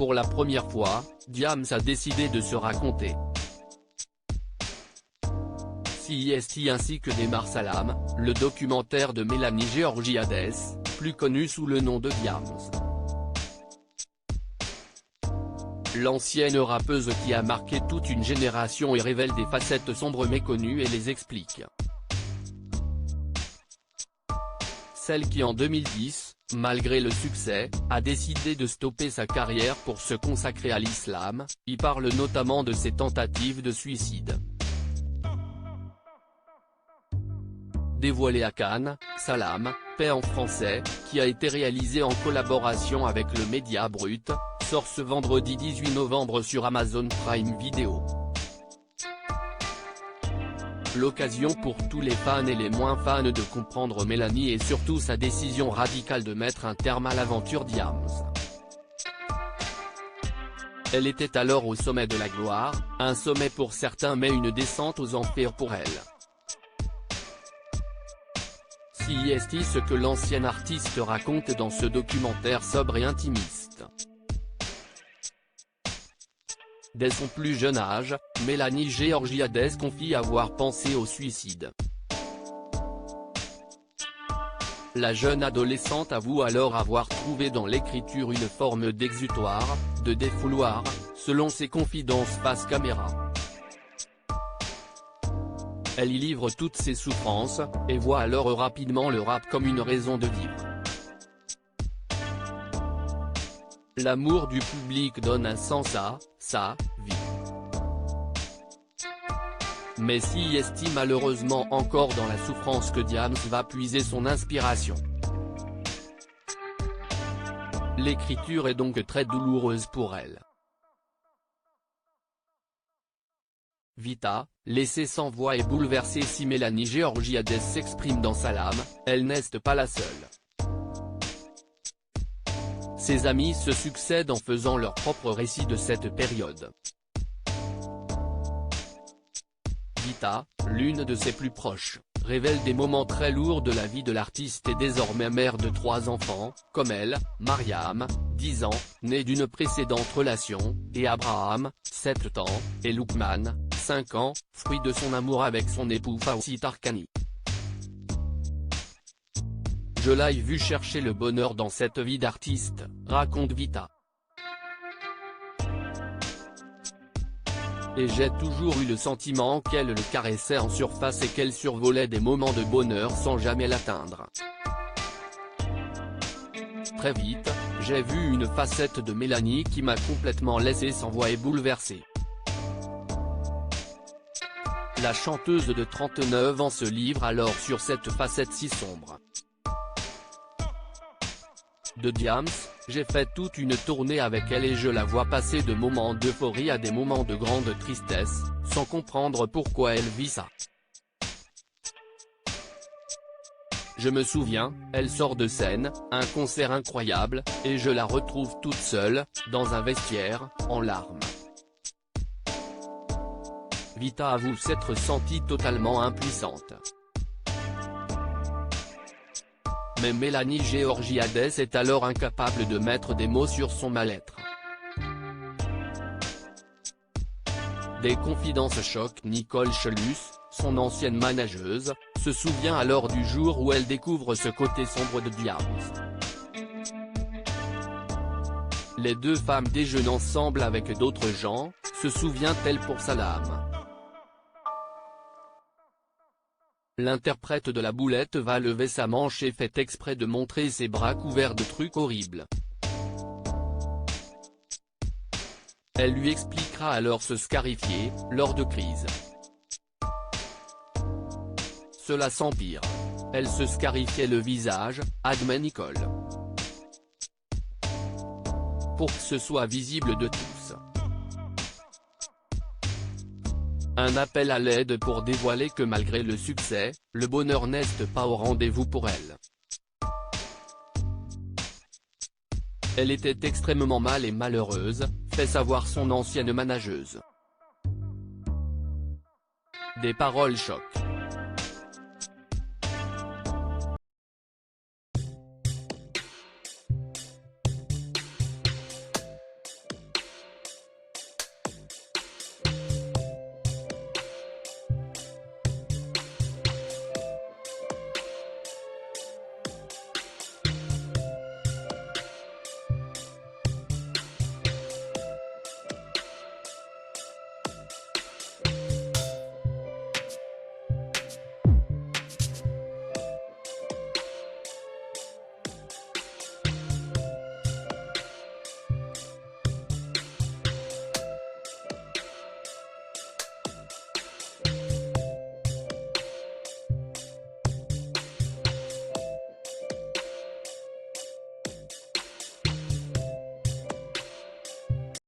pour la première fois, Diams a décidé de se raconter. CIST ainsi que Démarre Salam, le documentaire de Mélanie Georgiades, plus connue sous le nom de Diams. L'ancienne rappeuse qui a marqué toute une génération et révèle des facettes sombres méconnues et les explique. Celle qui en 2010, malgré le succès, a décidé de stopper sa carrière pour se consacrer à l'islam, y parle notamment de ses tentatives de suicide. Dévoilé à Cannes, Salam, paix en français, qui a été réalisé en collaboration avec le Média Brut, sort ce vendredi 18 novembre sur Amazon Prime Video. L'occasion pour tous les fans et les moins fans de comprendre Mélanie et surtout sa décision radicale de mettre un terme à l'aventure Diams. Elle était alors au sommet de la gloire, un sommet pour certains mais une descente aux enfers pour elle. CIST ce que l'ancienne artiste raconte dans ce documentaire sobre et intimiste. Dès son plus jeune âge, Mélanie Georgiades confie avoir pensé au suicide. La jeune adolescente avoue alors avoir trouvé dans l'écriture une forme d'exutoire, de défouloir, selon ses confidences face caméra. Elle y livre toutes ses souffrances, et voit alors rapidement le rap comme une raison de vivre. L'amour du public donne un sens à sa vie. Mais CIST malheureusement encore dans la souffrance que Diams va puiser son inspiration. L'écriture est donc très douloureuse pour elle. Vita, laissée sans voix et bouleversée. Si Mélanie Georgiades s'exprime dans Salam, elle n'est pas la seule. Ses amis se succèdent en faisant leur propre récit de cette période. Vita, l'une de ses plus proches, révèle des moments très lourds de la vie de l'artiste et désormais mère de 3 enfants, comme elle, Mariam, 10 ans, née d'une précédente relation, et Abraham, 7 ans, et Loukman, 5 ans, fruit de son amour avec son époux Fawzi Tarkani. Je l'ai vu chercher le bonheur dans cette vie d'artiste, raconte Vita. Et j'ai toujours eu le sentiment qu'elle le caressait en surface et qu'elle survolait des moments de bonheur sans jamais l'atteindre. Très vite, j'ai vu une facette de Mélanie qui m'a complètement laissé sans voix et bouleversé. La chanteuse de 39 ans se livre alors sur cette facette si sombre. De Diams, j'ai fait toute une tournée avec elle et je la vois passer de moments d'euphorie à des moments de grande tristesse, sans comprendre pourquoi elle vit ça. Je me souviens, elle sort de scène, un concert incroyable, et je la retrouve toute seule, dans un vestiaire, en larmes. Vita avoue s'être sentie totalement impuissante. Mais Mélanie Georgiades est alors incapable de mettre des mots sur son mal-être. Des confidences choquent. Nicole Chelus, son ancienne manageuse, se souvient alors du jour où elle découvre ce côté sombre de Diams. Les deux femmes déjeunent ensemble avec d'autres gens, se souvient-elle pour Salam. L'interprète de la boulette va lever sa manche et fait exprès de montrer ses bras couverts de trucs horribles. Elle lui expliquera alors se scarifier, lors de crises. Cela s'empire. Elle se scarifiait le visage, admet Nicole. Pour que ce soit visible de tous. Un appel à l'aide pour dévoiler que malgré le succès, le bonheur n'est pas au rendez-vous pour elle. Elle était extrêmement mal et malheureuse, fait savoir son ancienne manageuse. Des paroles choquent.